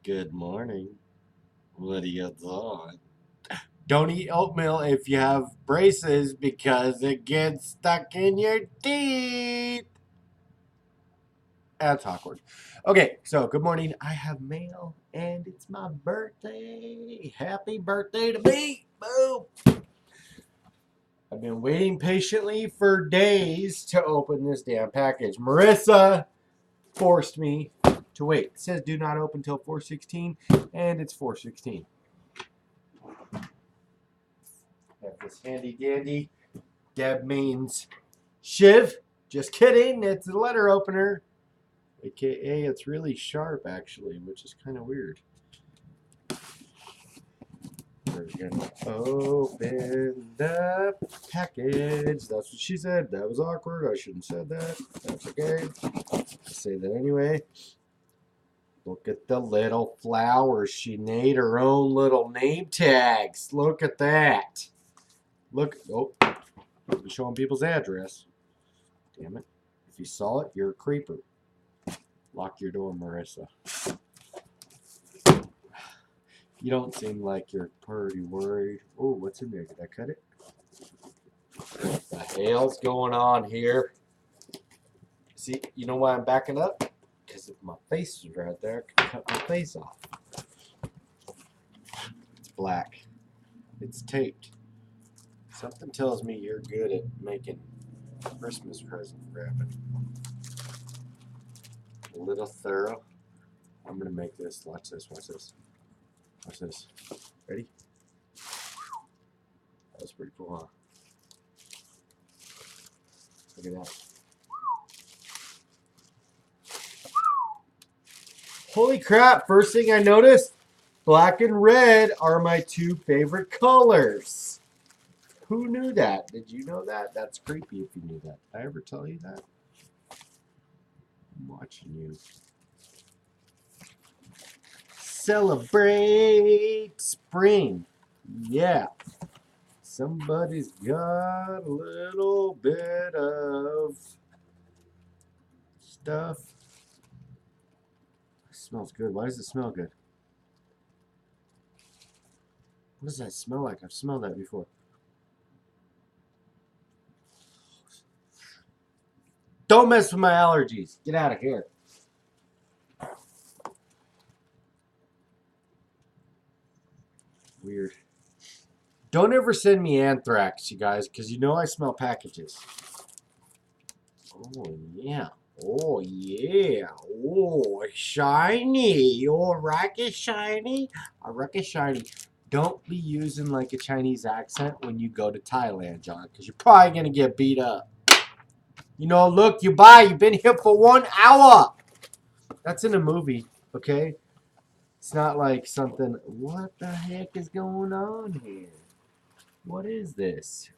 Good morning. What are you doing? Don't eat oatmeal if you have braces because it gets stuck in your teeth. That's awkward. Okay, so good morning. I have mail and it's my birthday. Happy birthday to me. Boom. I've been waiting patiently for days to open this damn package. Marissa forced me to wait. It says do not open till 4:16 and it's 4:16. Have this handy dandy. Deb means Shiv. Just kidding. It's a letter opener. AKA, it's really sharp, actually, which is kind of weird. We're going to open the package. That's what she said. That was awkward. I shouldn't have said that. That's okay. I say that anyway. Look at the little flowers. She made her own little name tags. Look at that. Look. Oh, I'm showing people's address. Damn it. If you saw it, you're a creeper. Lock your door, Marissa. You don't seem like you're pretty worried. Oh, what's in there? Did I cut it? What the hell's going on here? See, you know why I'm backing up? Because if my face was right there, I could cut my face off. It's black. It's taped. Something tells me you're good at making Christmas present wrapping. A little thorough. I'm going to make this. Watch this. Watch this. Watch this. Ready? That was pretty cool, huh? Look at that. Holy crap, first thing I noticed, black and red are my two favorite colors. Who knew that? Did you know that? That's creepy if you knew that. Did I ever tell you that? I'm watching you. Celebrate spring. Yeah. Somebody's got a little bit of stuff. It smells good. Why does it smell good? What does that smell like? I've smelled that before. Don't mess with my allergies. Get out of here. Weird. Don't ever send me anthrax, you guys, because you know I smell packages. Oh, yeah. Oh, yeah. Oh, shiny. Oh, rocket shiny. A rocket shiny. Don't be using like a Chinese accent when you go to Thailand, John, because you're probably going to get beat up. You know, look, you've been here for 1 hour. That's in a movie, okay? It's not like something, what the heck is going on here? What is this?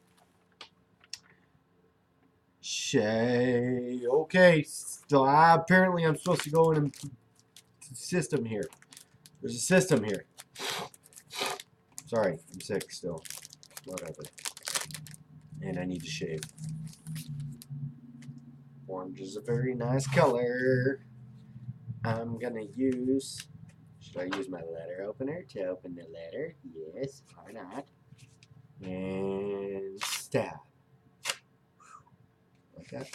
Shay. Okay. So apparently I'm supposed to go in the system here. There's a system here. Sorry, I'm sick still. Whatever. And I need to shave. Orange is a very nice color. I'm gonna use. Should I use my letter opener to open the letter? Yes, why not? And stab. Like that?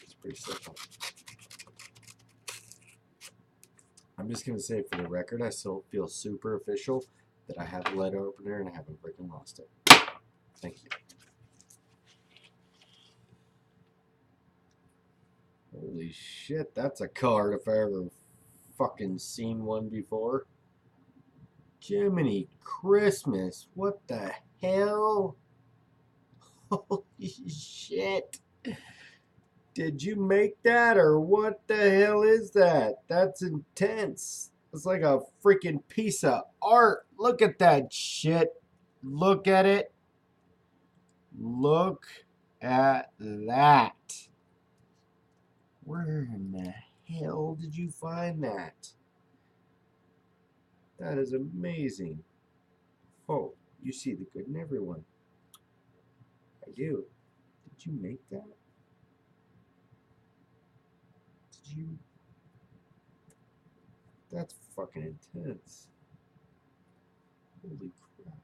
It's pretty simple. I'm just going to say for the record, I still feel super official that I have a letter opener and I haven't freaking lost it. Thank you. Holy shit, that's a card if I ever fucking seen one before. Jiminy Christmas, what the hell? Holy shit. Did you make that or what the hell is that? That's intense. It's like a freaking piece of art. Look at that shit. Look at it. Look at that. Where in the hell did you find that? That is amazing. Oh, you see the good in everyone. I do. Did you make that? Did you? That's fucking intense. Holy crap.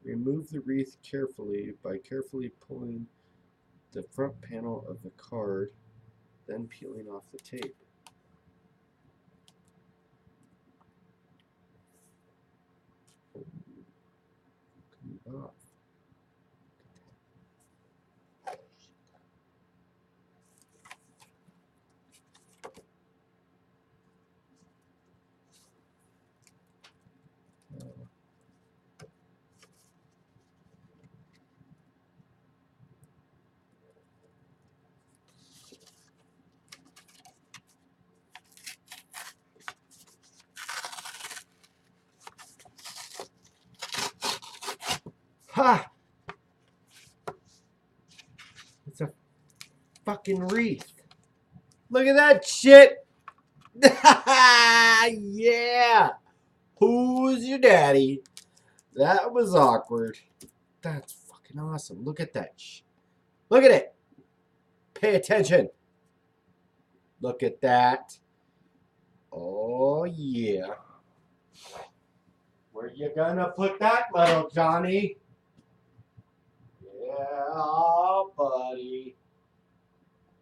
Remove the wreath carefully by carefully pulling the front panel of the card, then peeling off the tape. Coming off. Ha! It's a fucking wreath. Look at that shit! Yeah! Who's your daddy? That was awkward. That's fucking awesome. Look at that. Look at it. Pay attention. Look at that. Oh, yeah. Where you gonna put that, little Johnny? Yeah, buddy.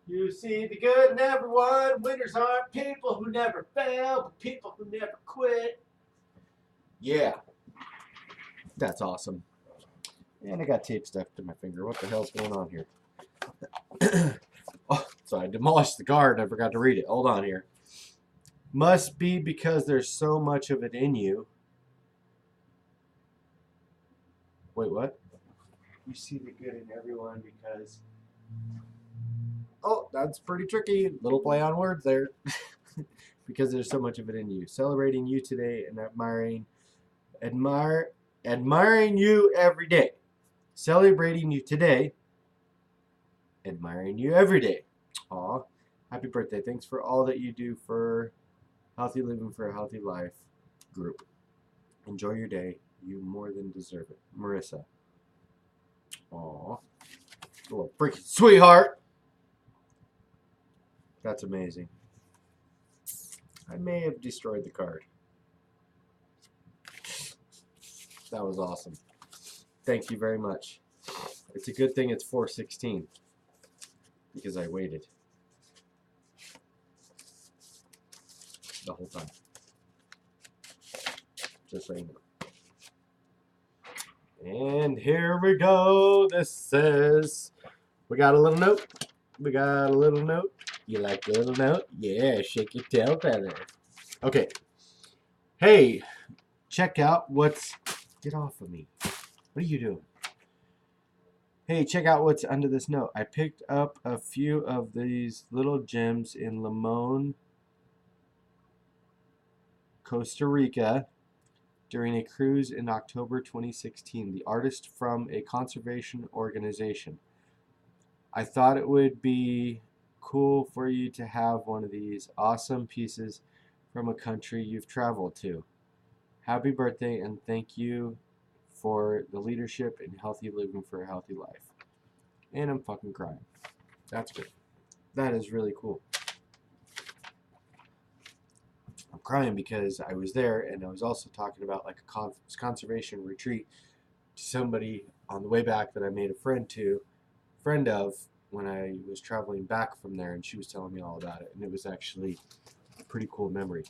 You see the good in everyone. Winners aren't people who never fail, but people who never quit. Yeah. That's awesome. And I got tape stuck to my finger. What the hell's going on here? Oh, so I demolished the card and I forgot to read it. Hold on here. Must be because there's so much of it in you. Wait, what? You see the good in everyone because... Oh, that's pretty tricky. Little play on words there. Because there's so much of it in you. Celebrating you today and admiring you every day. Celebrating you today, admiring you every day. Aw, happy birthday. Thanks for all that you do for Healthy Living for a Healthy Life group. Enjoy your day. You more than deserve it. Marissa. Aw, little freaking sweetheart. That's amazing. I may have destroyed the card. That was awesome. Thank you very much. It's a good thing it's 4:16 because I waited the whole time. Just so you know. And here we go. This says, we got a little note. We got a little note. You like the little note? Yeah, shake your tail feather. Okay. Hey, check out what's... Get off of me. What are you doing? Hey, check out what's under this note. I picked up a few of these little gems in Limon, Costa Rica, during a cruise in October 2016. The artist from a conservation organization. I thought it would be cool for you to have one of these awesome pieces from a country you've traveled to. Happy birthday and thank you for the leadership in healthy living for a healthy life. And I'm fucking crying. That's good. That is really cool. I'm crying because I was there and I was also talking about like a conservation retreat to somebody on the way back that I made a friend of when I was traveling back from there, and she was telling me all about it, and it was actually a pretty cool memory.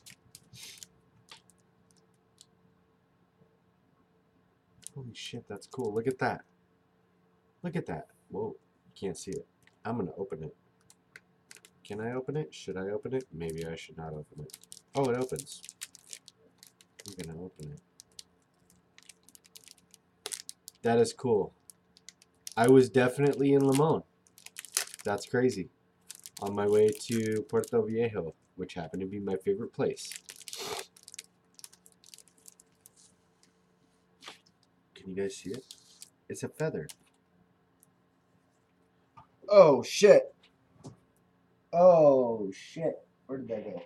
Holy shit, that's cool. Look at that. Look at that. Whoa, you can't see it. I'm gonna open it. Can I open it? Should I open it? Maybe I should not open it. Oh, it opens. I'm gonna open it. That is cool. I was definitely in Limon. That's crazy. On my way to Puerto Viejo, which happened to be my favorite place. Can you guys see it? It's a feather. Oh, shit. Oh, shit. Where did that go?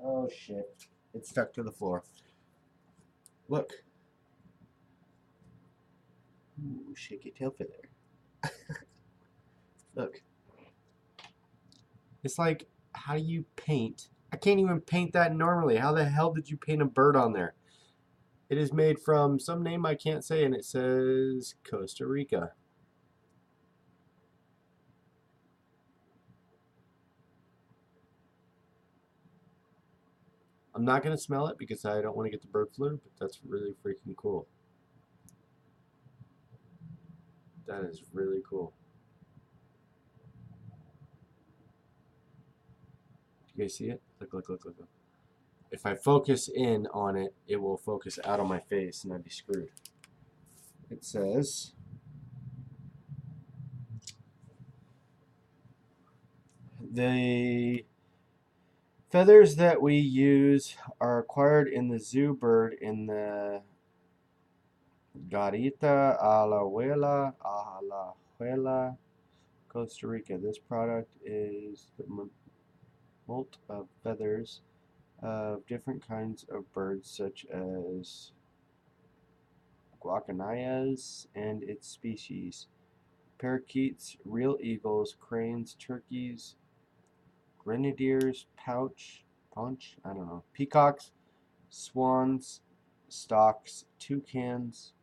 Oh, shit. It's stuck to the floor. Look. Ooh, shake your tail feather. Look. It's like, how do you paint? I can't even paint that normally. How the hell did you paint a bird on there? It is made from some name I can't say, and it says Costa Rica. I'm not going to smell it because I don't want to get the bird flu, but that's really freaking cool. That is really cool. Do you guys see it? Look, look, look, look, look. If I focus in on it, it will focus out on my face and I'd be screwed. It says, the feathers that we use are acquired in the zoo bird in the Garita Alajuela, Costa Rica. This product is the molt of feathers of different kinds of birds such as guacanayas and its species, parakeets, real eagles, cranes, turkeys, grenadiers, paunch, I don't know, peacocks, swans, storks, toucans,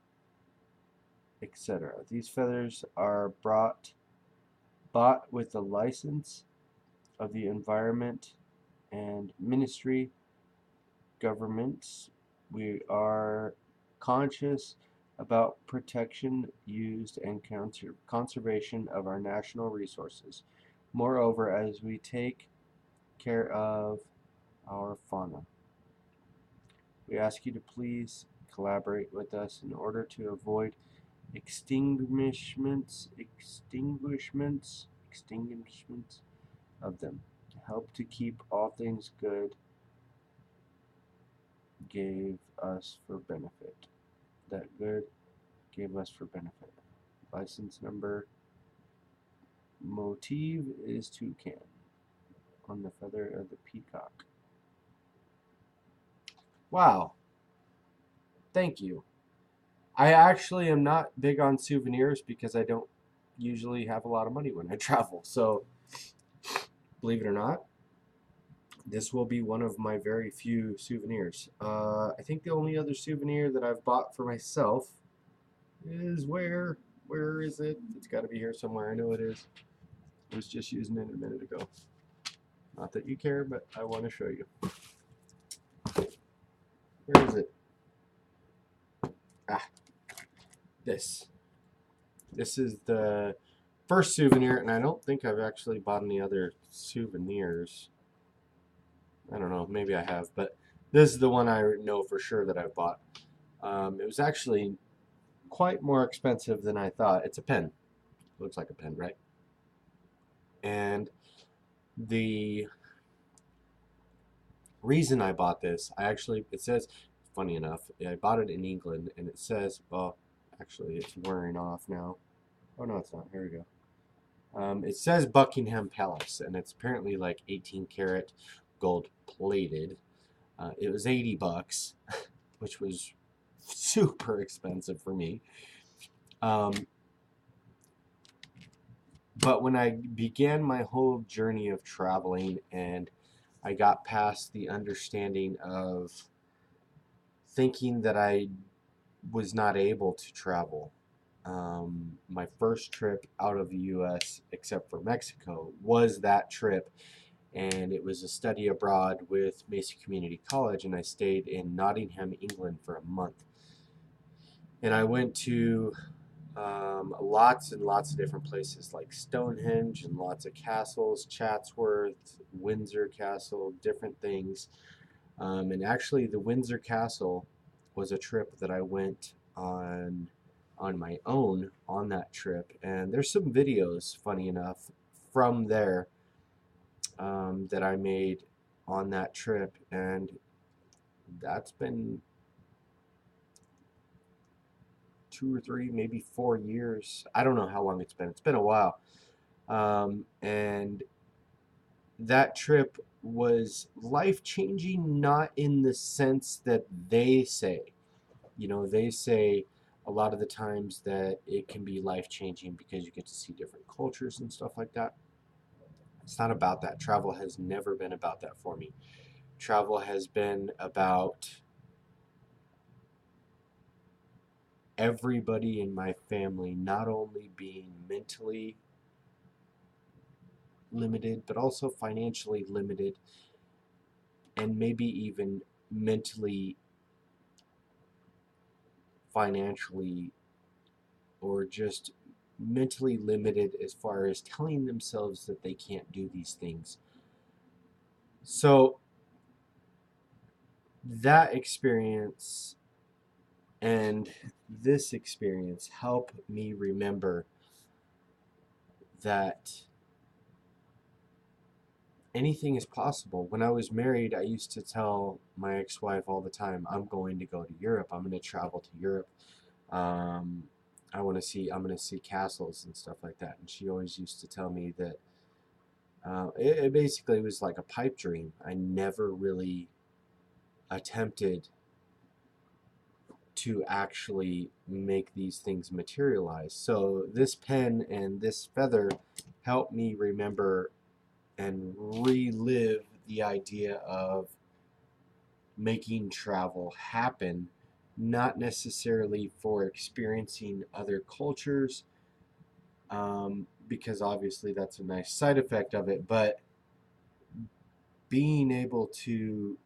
etc. These feathers are bought with the license of the environment and ministry governments. We are conscious about protection, used, and conservation of our national resources. Moreover, as we take care of our fauna, we ask you to please collaborate with us in order to avoid extinguishments of them. Help to keep all things good gave us for benefit. That good gave us for benefit. License number motif is toucan on the feather of the peacock. Wow. Thank you. I actually am not big on souvenirs because I don't usually have a lot of money when I travel. So, believe it or not, this will be one of my very few souvenirs. I think the only other souvenir that I've bought for myself is where is it? It's got to be here somewhere. I know it is. I was just using it a minute ago. Not that you care, but I want to show you. Where is it? Ah, this. This is the first souvenir, and I don't think I've actually bought any other souvenirs. I don't know, maybe I have, but this is the one I know for sure that I've bought. It was actually quite more expensive than I thought. It's a pen. Looks like a pen, right? And the reason I bought this, it says, funny enough, I bought it in England, and it says, well, actually, it's wearing off now. Oh, no, it's not. Here we go. It says Buckingham Palace, and it's apparently like 18 karat gold plated. It was $80, which was super expensive for me. But when I began my whole journey of traveling and I got past the understanding of thinking that I was not able to travel, my first trip out of the U.S., except for Mexico, was that trip. And it was a study abroad with Mesa Community College, and I stayed in Nottingham, England for a month. And I went to lots and lots of different places like Stonehenge and lots of castles, Chatsworth, Windsor Castle, different things. And actually, the Windsor Castle was a trip that I went on my own on that trip. And there's some videos, funny enough, from there that I made on that trip. And that's been 2 or 3, maybe 4 years. I don't know how long it's been. It's been a while. And that trip was life-changing, not in the sense that they say. You know, they say, a lot of the times that it can be life changing because you get to see different cultures and stuff like that. It's not about that. Travel has never been about that for me. Travel has been about everybody in my family not only being mentally limited, but also financially limited, and maybe even mentally, financially, or just mentally limited as far as telling themselves that they can't do these things. So that experience and this experience help me remember that anything is possible. When I was married, I used to tell my ex-wife all the time, I'm going to go to Europe. I'm going to travel to Europe. Um, I'm going to see castles and stuff like that. And she always used to tell me that it basically was like a pipe dream. I never really attempted to actually make these things materialize. So this pen and this feather help me remember and relive the idea of making travel happen, not necessarily for experiencing other cultures, because obviously that's a nice side effect of it, but being able to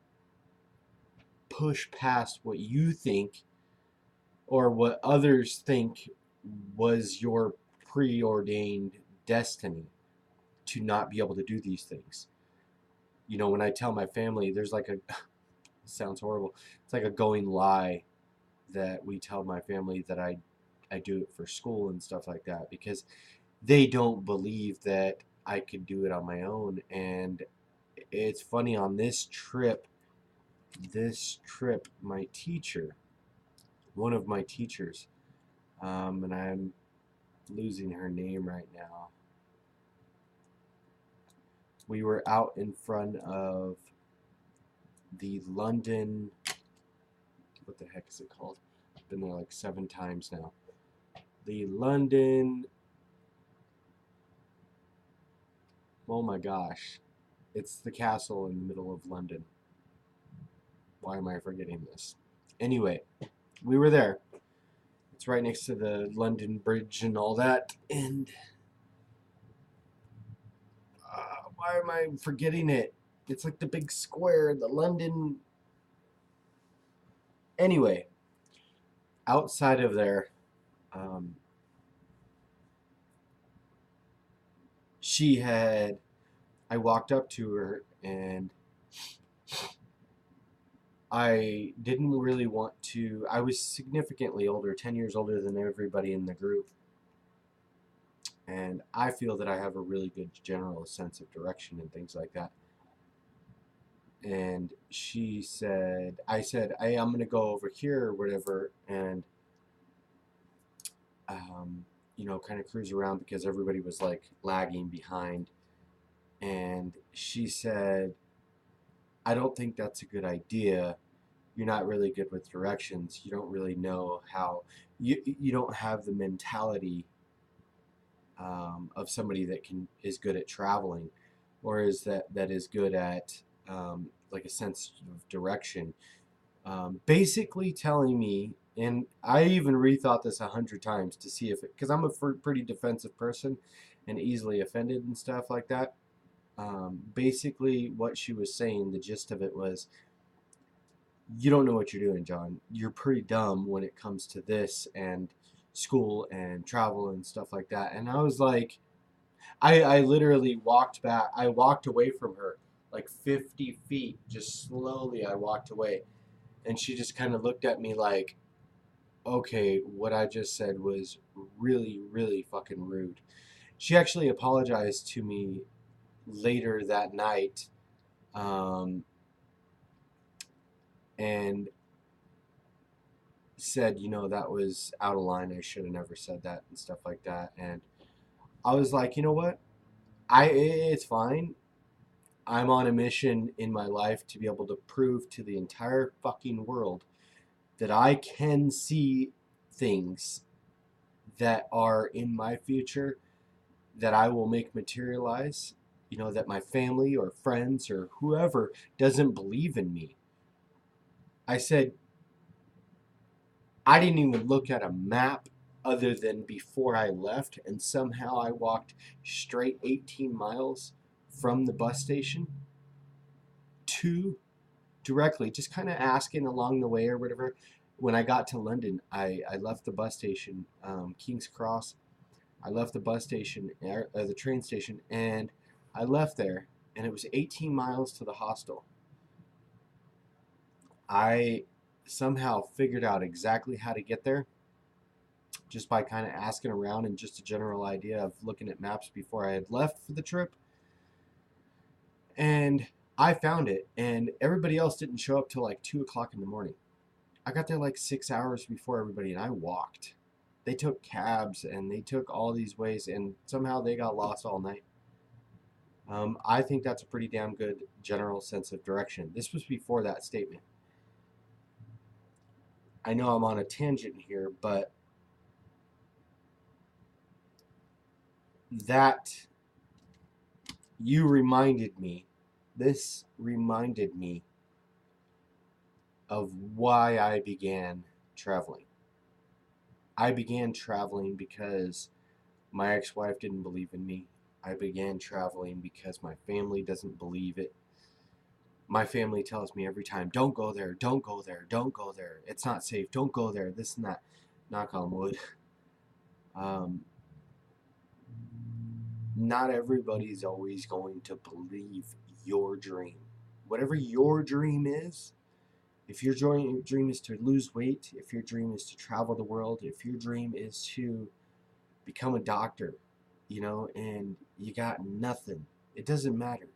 push past what you think or what others think was your preordained destiny to not be able to do these things. You know, when I tell my family, there's like a, sounds horrible, it's like a going lie that we tell my family that I do it for school and stuff like that because they don't believe that I could do it on my own. And it's funny, on this trip, my teacher, one of my teachers, and I'm losing her name right now. We were out in front of the London, what the heck is it called? I've been there like 7 times now. The London, oh my gosh, it's the castle in the middle of London. Why am I forgetting this? Anyway, we were there. It's right next to the London Bridge and all that. And why am I forgetting it? It's like the big square, the London. Anyway, outside of there, um, she had. I walked up to her and I didn't really want to. I was significantly older, 10 years older than everybody in the group. And I feel that I have a really good general sense of direction and things like that. And I said, hey, I'm going to go over here or whatever, and, kind of cruise around because everybody was like lagging behind. And she said, I don't think that's a good idea. You're not really good with directions. You don't really know how, you don't have the mentality of somebody that is good at traveling, or that is good at like a sense of direction. Basically telling me, and I even rethought this 100 times to see if it, because I'm a pretty defensive person and easily offended and stuff like that. Basically, what she was saying, the gist of it was, you don't know what you're doing, John. You're pretty dumb when it comes to this and school and travel and stuff like that. And I was like, I literally walked back. I walked away from her like 50 feet, just slowly. I walked away. And she just kind of looked at me like, okay, what I just said was really, really fucking rude. She actually apologized to me later that night, um, and said, that was out of line. I should have never said that and stuff like that. And I was like, you know what? It's fine. I'm on a mission in my life to be able to prove to the entire fucking world that I can see things that are in my future that I will make materialize, that my family or friends or whoever doesn't believe in me. I said, I didn't even look at a map other than before I left, and somehow I walked straight 18 miles from the bus station to directly, just kind of asking along the way or whatever. When I got to London, I left the bus station, King's Cross. I left the bus station, the train station, and I left there, and it was 18 miles to the hostel. I somehow figured out exactly how to get there just by kind of asking around and just a general idea of looking at maps before I had left for the trip. And I found it, and everybody else didn't show up till like 2 o'clock in the morning. I got there like 6 hours before everybody, and I walked. They took cabs and they took all these ways, and somehow they got lost all night. I think that's a pretty damn good general sense of direction. This was before that statement. I know I'm on a tangent here, but that this reminded me of why I began traveling. I began traveling because my ex-wife didn't believe in me. I began traveling because my family doesn't believe it. My family tells me every time, don't go there, don't go there, don't go there. It's not safe, don't go there, this and that. Knock on wood. Not everybody's always going to believe your dream. Whatever your dream is, if your dream is to lose weight, if your dream is to travel the world, if your dream is to become a doctor, and you got nothing, it doesn't matter.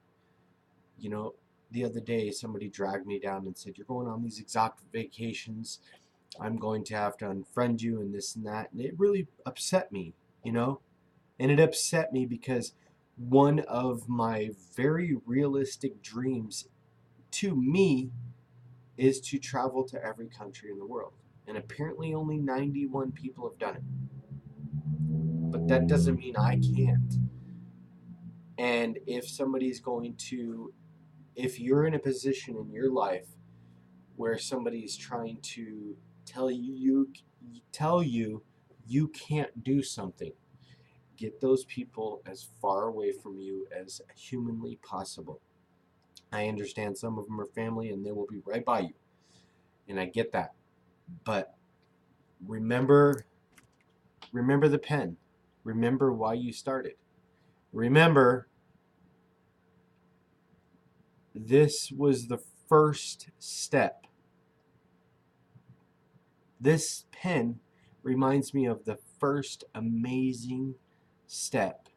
The other day somebody dragged me down and said, you're going on these exotic vacations, I'm going to have to unfriend you and this and that. And it really upset me, and it upset me because one of my very realistic dreams to me is to travel to every country in the world. And apparently only 91 people have done it. But that doesn't mean I can't. And if you're in a position in your life where somebody's trying to tell you you can't do something, get those people as far away from you as humanly possible. I understand some of them are family and they will be right by you, and I get that. But remember the pen. Remember why you started. Remember, this was the first step. This pen reminds me of the first amazing step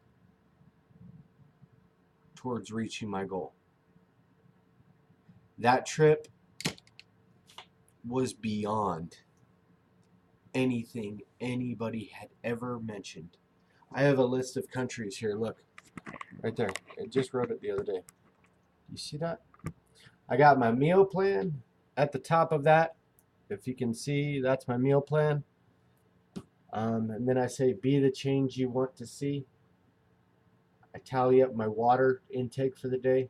towards reaching my goal. That trip was beyond anything anybody had ever mentioned. I have a list of countries here. Look, right there. I just wrote it the other day. You see that? I got my meal plan at the top of that. If you can see, that's my meal plan. And then I say, be the change you want to see. I tally up my water intake for the day.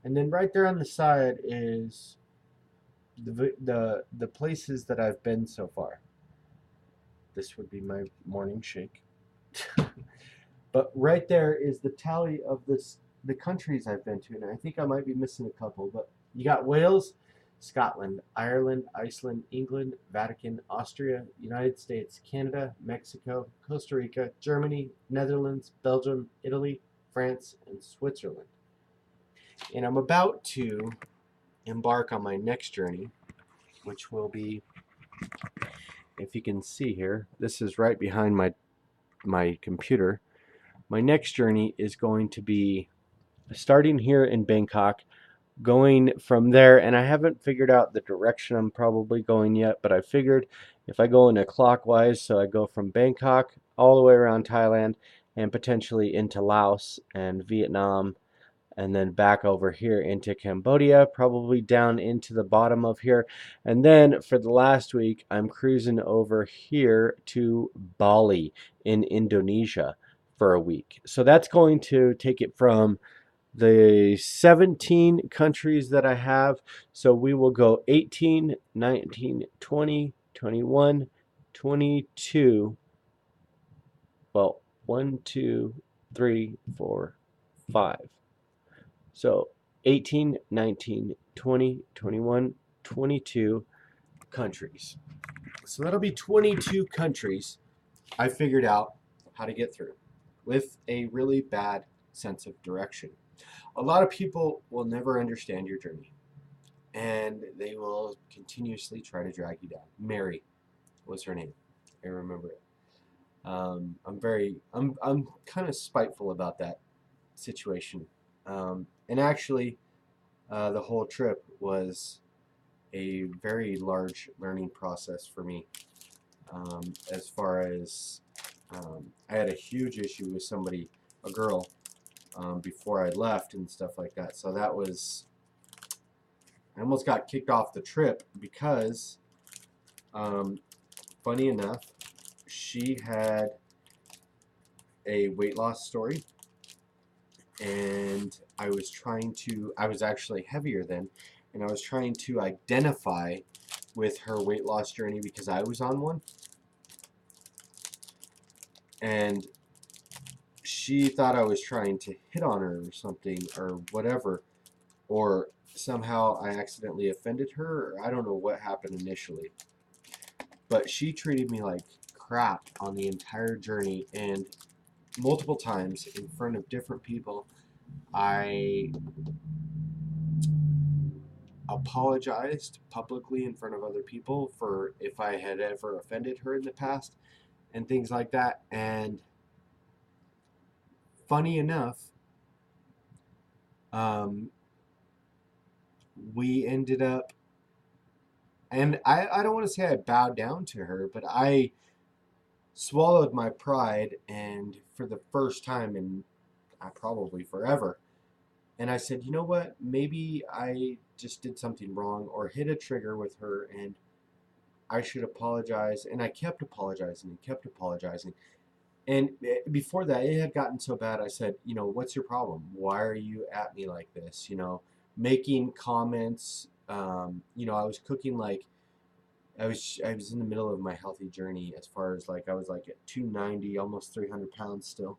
And then right there on the side is the places that I've been so far. This would be my morning shake. But right there is the tally of the countries I've been to, and I think I might be missing a couple. But you got Wales, Scotland, Ireland, Iceland, England, Vatican, Austria, United States, Canada, Mexico, Costa Rica, Germany, Netherlands, Belgium, Italy, France, and Switzerland. And I'm about to embark on my next journey, which will be, if you can see here, this is right behind my computer. My next journey is going to be starting here in Bangkok, going from there, and I haven't figured out the direction I'm probably going yet, but I figured if I go in a clockwise, so I go from Bangkok all the way around Thailand and potentially into Laos and Vietnam and then back over here into Cambodia, probably down into the bottom of here. And then for the last week, I'm cruising over here to Bali in Indonesia for a week. So that's going to take it from the 17 countries that I have. So we will go 18, 19, 20, 21, 22. Well, 1, 2, 3, 4, 5. So 18, 19, 20, 21, 22 countries. So that'll be 22 countries I figured out how to get through with a really bad sense of direction. A lot of people will never understand your journey and they will continuously try to drag you down. Mary was her name. I remember it. I'm kind of spiteful about that situation. And actually, the whole trip was a very large learning process for me. As far as I had a huge issue with somebody, a girl, before I left and stuff like that. So that was, I almost got kicked off the trip because, funny enough, she had a weight loss story, and I was actually heavier then, and I was trying to identify with her weight loss journey because I was on one, and she thought I was trying to hit on her or something or whatever, or somehow I accidentally offended her, or I don't know what happened initially, but she treated me like crap on the entire journey, and multiple times in front of different people I apologized publicly in front of other people for if I had ever offended her in the past and things like that. And funny enough, um, we ended up, and I don't want to say I bowed down to her, but I swallowed my pride, and for the first time in probably forever, and I said, you know what, maybe I just did something wrong or hit a trigger with her, and I should apologize. And I kept apologizing and kept apologizing. And before that, it had gotten so bad, I said, you know, what's your problem? Why are you at me like this? You know, making comments. You know, I was cooking like, I was in the middle of my healthy journey as far as like, I was like at 290, almost 300 pounds still.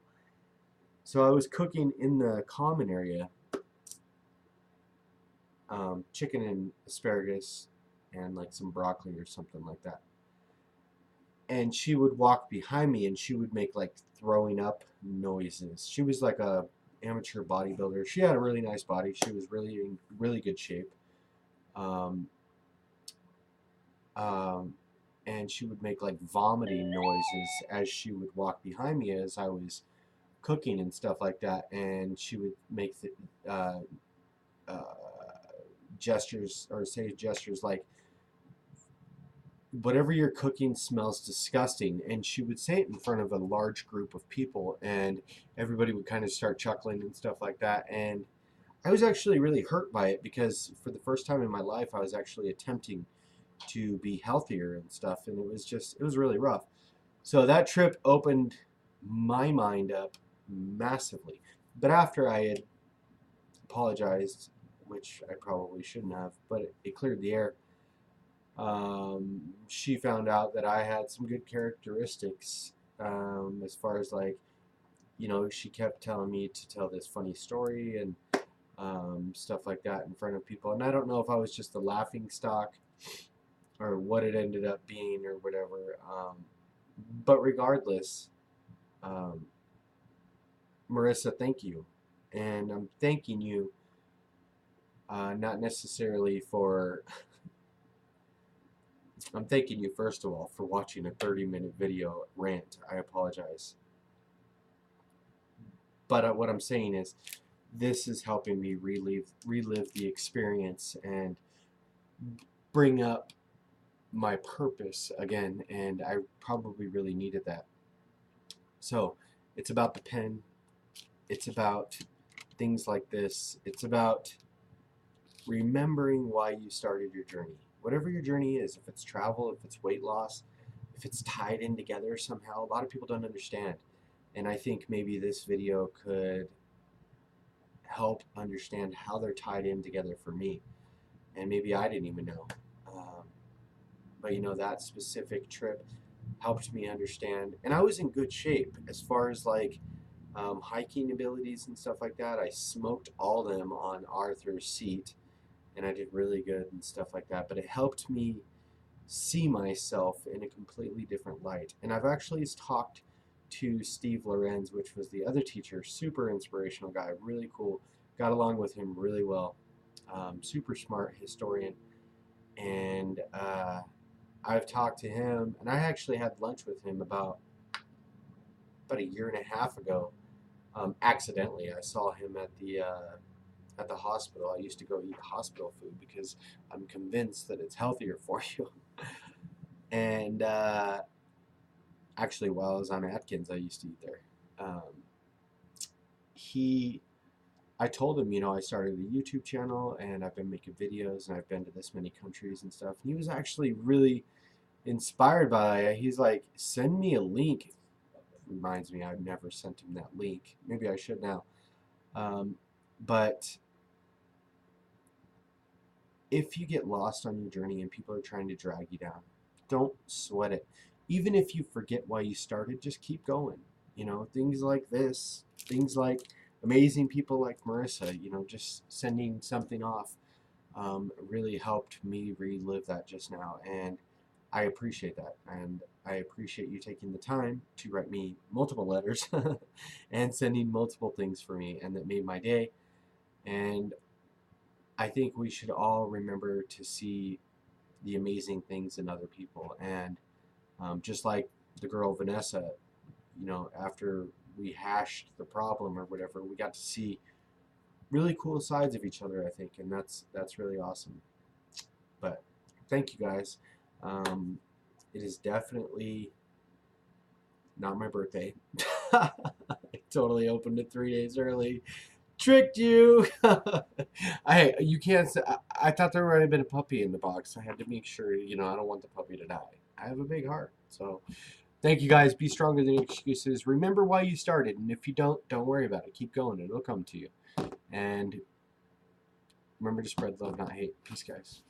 So I was cooking in the common area, chicken and asparagus and like some broccoli or something like that. And she would walk behind me and she would make like throwing up noises. She was like a amateur bodybuilder. She had a really nice body. She was really in really good shape. Um, um, and she would make like vomiting noises as she would walk behind me as I was cooking and stuff like that. And she would make the uh, gestures or say gestures like, whatever you're cooking smells disgusting. And she would say it in front of a large group of people, and everybody would kind of start chuckling and stuff like that. And I was actually really hurt by it because for the first time in my life I was actually attempting to be healthier and stuff, and it was really rough. So that trip opened my mind up massively. But after I had apologized, which I probably shouldn't have, but it cleared the air. She found out that I had some good characteristics, as far as like, you know, she kept telling me to tell this funny story and stuff like that in front of people. And I don't know if I was just the laughing stock or what it ended up being or whatever. But regardless, um, Marissa, thank you. And I'm thanking you, not necessarily for I'm thanking you, first of all, for watching a 30-minute video rant. I apologize. But what I'm saying is, this is helping me relive the experience and bring up my purpose again, and I probably really needed that. So, it's about the pen. It's about things like this. It's about remembering why you started your journey. Whatever your journey is, if it's travel, if it's weight loss, if it's tied in together somehow, a lot of people don't understand. And I think maybe this video could help understand how they're tied in together for me. And maybe I didn't even know. But you know, that specific trip helped me understand. And I was in good shape as far as like hiking abilities and stuff like that. I smoked all them on Arthur's seat, and I did really good and stuff like that. But it helped me see myself in a completely different light. And I've actually talked to Steve Lorenz, which was the other teacher, super inspirational guy, really cool. Got along with him really well. Super smart historian. And I've talked to him, and I actually had lunch with him about a year and a half ago. Accidentally, I saw him at the hospital. I used to go eat hospital food because I'm convinced that it's healthier for you. And actually, while I was on Atkins, I used to eat there. Um, he, I told him, you know, I started a YouTube channel and I've been making videos and I've been to this many countries and stuff. And he was actually really inspired by it. He's like, send me a link. Reminds me, I've never sent him that link. Maybe I should now. But if you get lost on your journey and people are trying to drag you down, don't sweat it. Even if you forget why you started, just keep going. You know, things like this, things like amazing people like Marissa, you know, just sending something off really helped me relive that just now. And I appreciate that. And I appreciate you taking the time to write me multiple letters and sending multiple things for me. And that made my day. And I think we should all remember to see the amazing things in other people. And just like the girl Vanessa, you know, after we hashed the problem or whatever, we got to see really cool sides of each other, I think, and that's really awesome. But thank you guys. It is definitely not my birthday. I totally opened it 3 days early. Tricked you. You can't say, I thought there might have been a puppy in the box. I had to make sure, you know, I don't want the puppy to die. I have a big heart. So thank you guys. Be stronger than excuses. Remember why you started. And if you don't worry about it. Keep going. It'll come to you. And remember to spread love, not hate. Peace, guys.